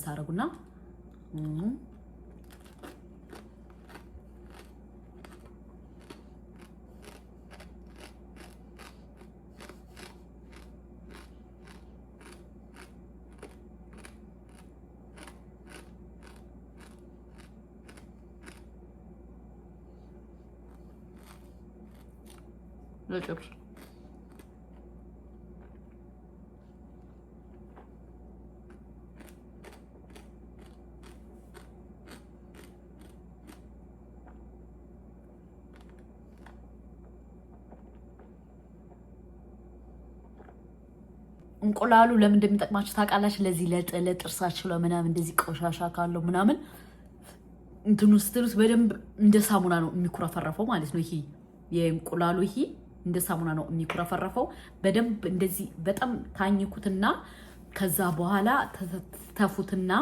ታረጉና ለጨርስ እንቁላሉ ለምን እንደሚጠቅማችሁ ታውቃላችሁ? ለዚህ ለጥርሳችሁ ለምናምን እንደዚህ ቆሻሻ ካለው ምናምን እንትኑ ስትሉት በደንብ እንደ ሳሙና ነው የሚኩረፈረፈው ማለት ነው። ይሄ የእንቁላሉ ይሄ እንደ ሳሙና ነው የሚኩረፈረፈው። በደንብ እንደዚህ በጣም ታኝኩትና ከዛ በኋላ ተፉትና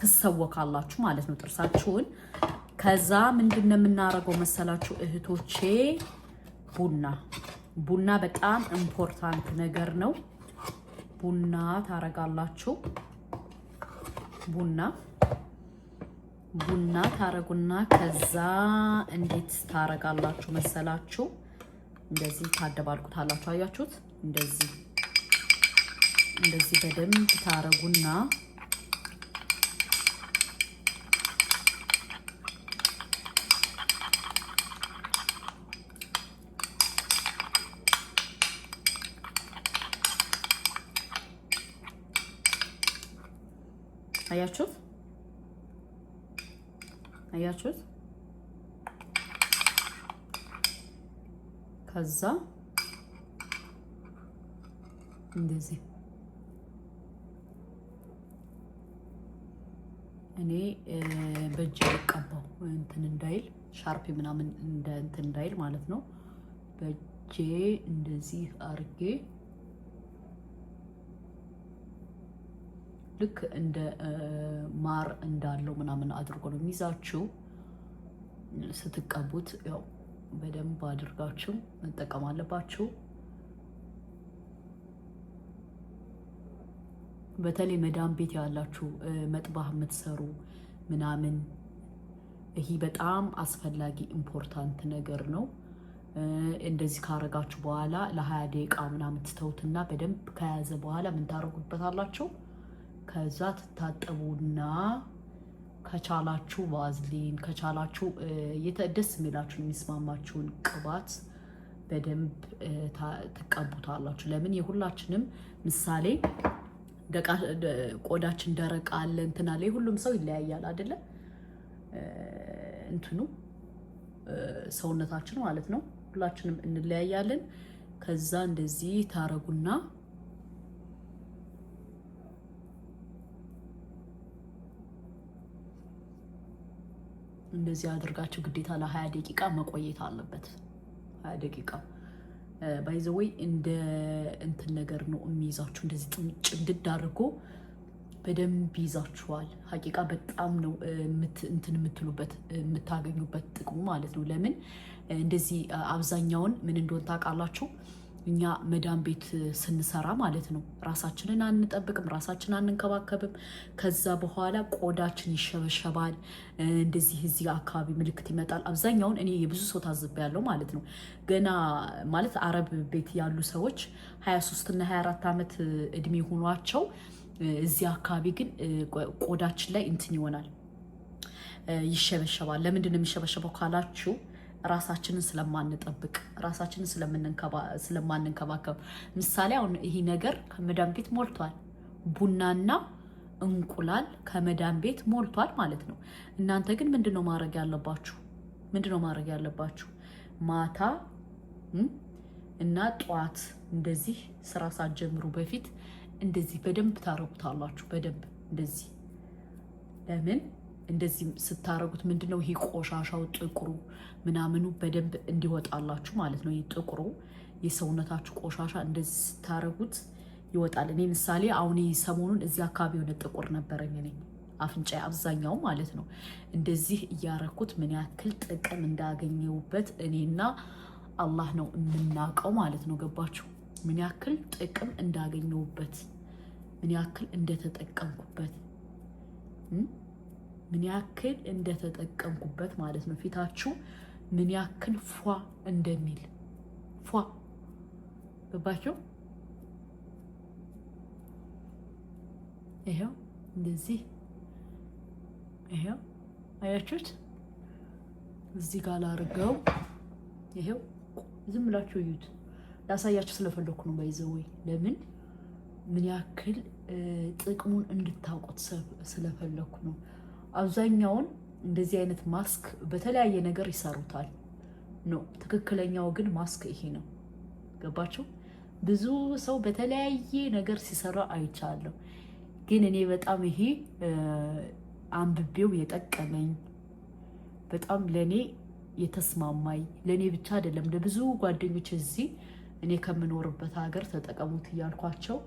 ትሰወካላችሁ ማለት ነው ጥርሳችሁን። ከዛ ምንድነው የምናረገው መሰላችሁ እህቶቼ? ቡና በጣም ኢምፖርታንት ነገር ነው። ቡና ታረጋላችሁ። ቡና ታረጉና ከዛ እንዴት ታረጋላችሁ መሰላችሁ? እንደዚህ ታደባልቁታላችሁ። አያችሁት? እንደዚህ በደንብ ታረጉና አያችሁት? ከዛ እንደዚህ እኔ በእጄ ልቀባው እንትን እንዳይል ሻርፕ ምናምን እንትን እንዳይል ማለት ነው። በእጄ እንደዚህ አርጌ ልክ እንደ ማር እንዳለው ምናምን አድርጎ ነው የሚይዛችሁ። ስትቀቡት ያው በደንብ አድርጋችሁ መጠቀም አለባችሁ። በተለይ መዳም ቤት ያላችሁ መጥባህ የምትሰሩ ምናምን ይሄ በጣም አስፈላጊ ኢምፖርታንት ነገር ነው። እንደዚህ ካረጋችሁ በኋላ ለ20 ደቂቃ ምናምን ትተውትና በደንብ ከያዘ በኋላ ምን ታረጉበታላችሁ? ከዛ ትታጠቡና ከቻላችሁ ቫዝሊን ከቻላችሁ ደስ የሚላችሁን የሚስማማችሁን ቅባት በደንብ ትቀቡታላችሁ። ለምን የሁላችንም ምሳሌ ቆዳችን ደረቅ አለ እንትና ላይ ሁሉም ሰው ይለያያል አይደለ? እንትኑ ሰውነታችን ማለት ነው። ሁላችንም እንለያያለን። ከዛ እንደዚህ ታረጉና እንደዚህ አድርጋችሁ ግዴታ ለ20 ደቂቃ መቆየት አለበት። 20 ደቂቃ ባይ ዘ ዌይ እንደ እንትን ነገር ነው የሚይዛችሁ። እንደዚህ ጭምድድ አድርጎ በደንብ ይዛችኋል። ሀቂቃ በጣም ነው እንትን የምትሉበት የምታገኙበት ጥቅሙ ማለት ነው። ለምን እንደዚህ አብዛኛውን ምን እንደሆነ ታውቃላችሁ? እኛ መዳም ቤት ስንሰራ ማለት ነው ራሳችንን አንጠብቅም፣ ራሳችንን አንንከባከብም። ከዛ በኋላ ቆዳችን ይሸበሸባል። እንደዚህ እዚህ አካባቢ ምልክት ይመጣል። አብዛኛውን እኔ የብዙ ሰው ታዝቤያለሁ ማለት ነው። ገና ማለት አረብ ቤት ያሉ ሰዎች 23 እና 24 ዓመት እድሜ ሆኗቸው እዚህ አካባቢ ግን ቆዳችን ላይ እንትን ይሆናል፣ ይሸበሸባል። ለምንድን ነው የሚሸበሸበው ካላችሁ ራሳችንን ስለማንጠብቅ ራሳችንን ስለማንንከባከብ። ምሳሌ አሁን ይሄ ነገር ከመዳም ቤት ሞልቷል። ቡናና እንቁላል ከመዳም ቤት ሞልቷል ማለት ነው። እናንተ ግን ምንድነው ማድረግ ያለባችሁ? ማታ እና ጧት እንደዚህ ስራ ሳትጀምሩ በፊት እንደዚህ በደንብ ታረጉታላችሁ። በደንብ እንደዚህ ለምን እንደዚህ ስታረጉት ምንድነው ይሄ ቆሻሻው ጥቁሩ ምናምኑ በደንብ እንዲወጣላችሁ ማለት ነው። ይሄ ጥቁሩ የሰውነታችሁ ቆሻሻ እንደዚህ ስታረጉት ይወጣል። እኔ ምሳሌ አሁን ሰሞኑን እዚህ አካባቢ የሆነ ጥቁር ነበረኝ እኔ አፍንጫ አብዛኛው ማለት ነው። እንደዚህ እያረኩት ምን ያክል ጥቅም እንዳገኘውበት እኔና አላህ ነው የምናውቀው ማለት ነው። ገባችሁ? ምን ያክል ጥቅም እንዳገኘውበት ምን ያክል እንደተጠቀምኩበት ምን ያክል እንደተጠቀምኩበት ማለት ነው። ፊታችሁ ምን ያክል ፏ እንደሚል ፏ ገባችሁ? ይሄው እንደዚህ ይሄው አያችሁት? እዚህ ጋር ላርገው። ይሄው ዝም ብላችሁ እዩት። ላሳያችሁ ስለፈለኩ ነው። ባይዘወይ ለምን ምን ያክል ጥቅሙን እንድታውቁት ስለፈለኩ ነው። አብዛኛውን እንደዚህ አይነት ማስክ በተለያየ ነገር ይሰሩታል ነው። ትክክለኛው ግን ማስክ ይሄ ነው። ገባችሁ? ብዙ ሰው በተለያየ ነገር ሲሰራ አይቻለሁ። ግን እኔ በጣም ይሄ አንብቤው የጠቀመኝ በጣም ለኔ የተስማማኝ ለኔ ብቻ አይደለም ለብዙ ጓደኞች እዚህ እኔ ከምኖርበት ሀገር ተጠቀሙት እያልኳቸው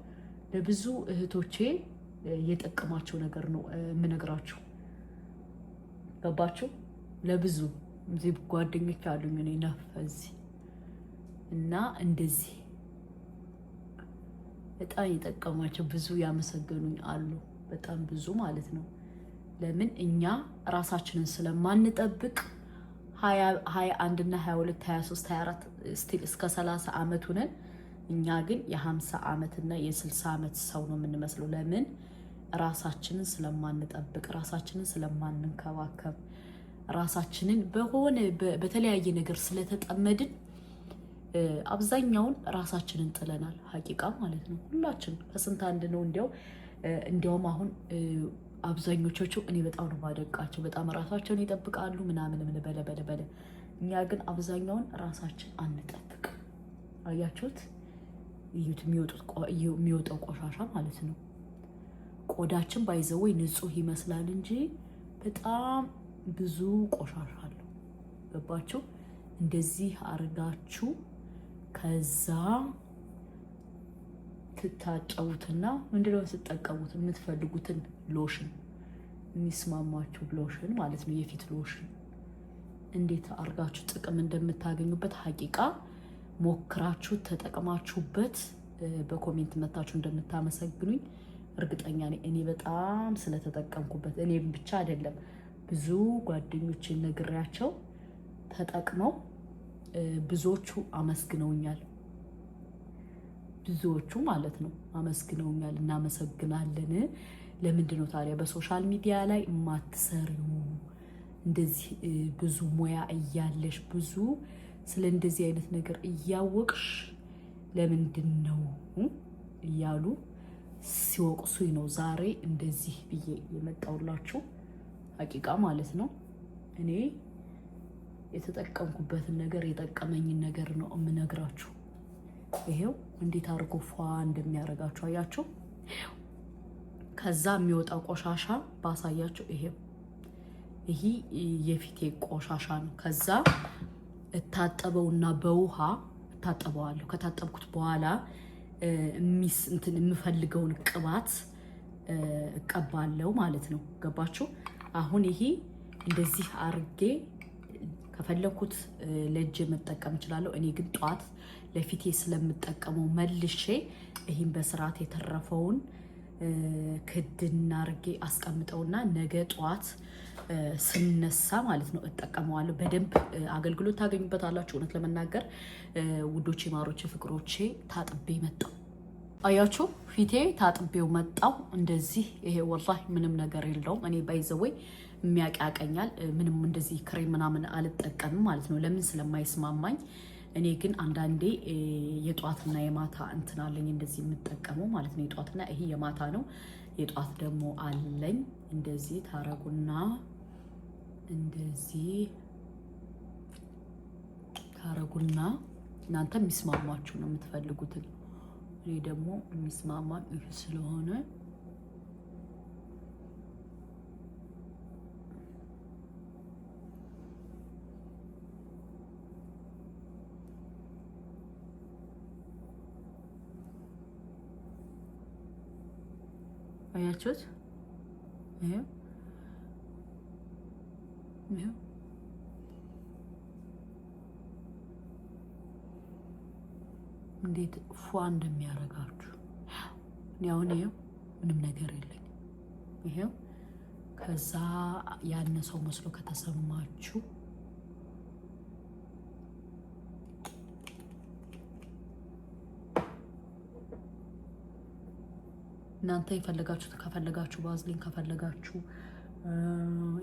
ለብዙ እህቶቼ የጠቀማቸው ነገር ነው የምነግራችሁ። ገባችሁ? ለብዙ እዚህ ጓደኞች አሉኝ እኔ ነፈዚ እና እንደዚህ በጣም የጠቀማቸው ብዙ ያመሰገኑኝ አሉ። በጣም ብዙ ማለት ነው። ለምን እኛ ራሳችንን ስለማንጠብቅ 21 እና 22 23 24 ስቲል እስከ 30 ዓመት ሆነን እኛ ግን የ50 ዓመት እና የ60 ዓመት ሰው ነው የምንመስለው። ለምን ራሳችንን ስለማንጠብቅ፣ ራሳችንን ስለማንንከባከብ፣ ራሳችንን በሆነ በተለያየ ነገር ስለተጠመድን አብዛኛውን ራሳችንን ጥለናል። ሀቂቃ ማለት ነው። ሁላችን ከስንት አንድ ነው። እንዲያውም አሁን አብዛኞቹ እኔ በጣም ነው ማደቃቸው። በጣም ራሳቸውን ይጠብቃሉ ምናምን ምን በለ። እኛ ግን አብዛኛውን ራሳችን አንጠብቅ። አያችሁት? እዩት፣ የሚወጣው ቆሻሻ ማለት ነው። ቆዳችን ባይዘወይ ንጹህ ይመስላል እንጂ በጣም ብዙ ቆሻሻ አለው። ገባችሁ? እንደዚህ አርጋችሁ ከዛ ትታጨውትና ምንድነው ስትጠቀሙት የምትፈልጉትን ሎሽን የሚስማማችሁ ሎሽን ማለት ነው። የፊት ሎሽን እንዴት አርጋችሁ ጥቅም እንደምታገኙበት ሀቂቃ ሞክራችሁ ተጠቅማችሁበት በኮሜንት መታችሁ እንደምታመሰግኑኝ እርግጠኛ ነኝ። እኔ በጣም ስለተጠቀምኩበት እኔም ብቻ አይደለም ብዙ ጓደኞቼን ነግሬያቸው ተጠቅመው ብዙዎቹ አመስግነውኛል። ብዙዎቹ ማለት ነው አመስግነውኛል። እናመሰግናለን። ለምንድን ነው ታዲያ በሶሻል ሚዲያ ላይ የማትሰሪው? እንደዚህ ብዙ ሙያ እያለሽ ብዙ ስለ እንደዚህ አይነት ነገር እያወቅሽ ለምንድን ነው እያሉ ሲወቅሱኝ ነው ዛሬ እንደዚህ ብዬ የመጣሁላችሁ። ሀቂቃ ማለት ነው። እኔ የተጠቀምኩበትን ነገር የጠቀመኝን ነገር ነው የምነግራችሁ። ይሄው እንዴት አድርጎ ፏ እንደሚያደርጋችሁ አያችሁ። ከዛ የሚወጣው ቆሻሻ ባሳያችሁ። ይሄ የፊቴ ቆሻሻ ነው። ከዛ እታጠበውና በውሃ እታጠበዋለሁ። ከታጠብኩት በኋላ የምፈልገውን ቅባት እቀባለሁ ማለት ነው። ገባችሁ? አሁን ይሄ እንደዚህ አርጌ ከፈለኩት ለእጅ መጠቀም እችላለሁ። እኔ ግን ጧት ለፊቴ ስለምጠቀመው መልሼ ይሄን በስርዓት የተረፈውን ክድና አርጌ አስቀምጠውና ነገ ጧት ስነሳ ማለት ነው እጠቀመዋለሁ። በደንብ አገልግሎት ታገኙበታላችሁ። እውነት ለመናገር ውዶቼ፣ ማሮቼ፣ ፍቅሮቼ ታጥቤ መጣው። አያችሁ ፊቴ ታጥቤው መጣው እንደዚህ። ይሄ ወላሂ ምንም ነገር የለውም። እኔ ባይዘወይ የሚያቃቀኛል ምንም እንደዚህ ክሬም ምናምን አልጠቀምም ማለት ነው። ለምን ስለማይስማማኝ። እኔ ግን አንዳንዴ የጧትና የማታ እንትን አለኝ እንደዚህ የምጠቀመው ማለት ነው። የጧትና ይሄ የማታ ነው። የጧት ደግሞ አለኝ። እንደዚህ ታረጉና እንደዚህ ታረጉና እናንተ የሚስማማችሁ ነው የምትፈልጉትን። እኔ ደግሞ የሚስማማኝ ይሄ ስለሆነ አያችሁት? እንዴት ፏ እንደሚያረጋችሁ። አሁን ምንም ነገር የለኝም። ይሄው ከዛ ያነሰው መስሎ ከተሰማችሁ እናንተ ከፈለጋችሁ ባዝሊን ከፈለጋችሁ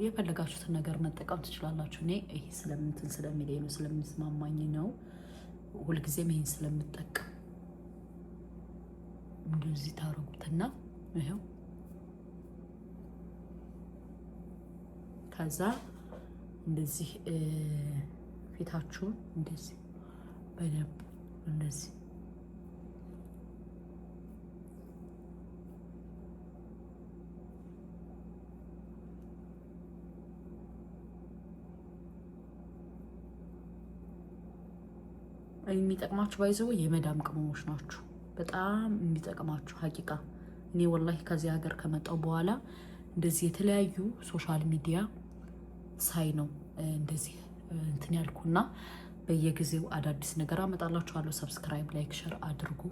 የፈለጋችሁትን ነገር መጠቀም ትችላላችሁ። እኔ ይሄ ስለምንትን ስለሚለኝ ነው ስለምስማማኝ ነው ሁልጊዜም ይሄን ስለምጠቀም እንደዚህ ታረጉትና ይሄው ከዛ እንደዚህ ፊታችሁን እንደዚህ በደንብ እንደዚህ የሚጠቅማችሁ ባይዘው የመዳም ቅመሞች ናችሁ። በጣም የሚጠቅማችሁ ሀቂቃ። እኔ ወላሂ ከዚህ ሀገር ከመጣው በኋላ እንደዚህ የተለያዩ ሶሻል ሚዲያ ሳይ ነው እንደዚህ እንትን ያልኩና በየጊዜው አዳዲስ ነገር አመጣላችኋለሁ። ሰብስክራይብ፣ ላይክ፣ ሸር አድርጉ።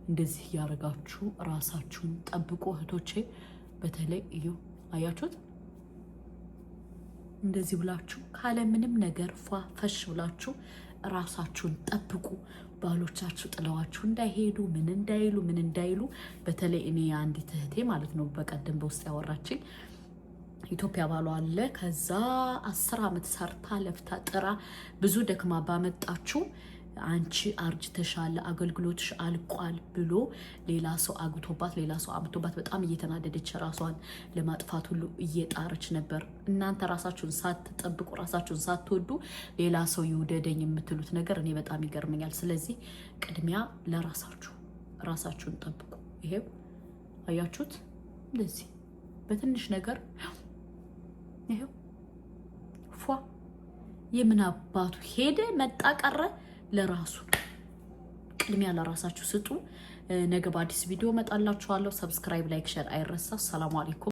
እንደዚህ ያደርጋችሁ ራሳችሁን ጠብቁ እህቶቼ። በተለይ እዩ አያችሁት፣ እንደዚህ ብላችሁ ካለ ምንም ነገር ፈሽ ብላችሁ ራሳችሁን ጠብቁ። ባሎቻችሁ ጥለዋችሁ እንዳይሄዱ ምን እንዳይሉ። በተለይ እኔ አንዲት እህቴ ማለት ነው በቀደም በውስጥ ያወራችኝ ኢትዮጵያ ባሏ አለ። ከዛ 10 ዓመት ሰርታ ለፍታ ጥራ ብዙ ደክማ ባመጣችሁ አንቺ አርጅተሻል፣ አገልግሎትሽ አልቋል ብሎ ሌላ ሰው አግቶባት ሌላ ሰው አምቶባት በጣም እየተናደደች ራሷን ለማጥፋት ሁሉ እየጣረች ነበር። እናንተ ራሳችሁን ሳትጠብቁ ራሳችሁን ሳትወዱ ሌላ ሰው ይውደደኝ የምትሉት ነገር እኔ በጣም ይገርመኛል። ስለዚህ ቅድሚያ ራሳችሁን ጠብቁ። ይሄው አያችሁት፣ እንደዚህ በትንሽ ነገር ይሄው ፏ የምን አባቱ ሄደ መጣ ቀረ። ለራሱ ቅድሚያ ለራሳችሁ ስጡ። ነገ በአዲስ ቪዲዮ መጣላችኋለሁ። ሰብስክራይብ፣ ላይክ፣ ሼር አይረሳ። ሰላም አለይኩም።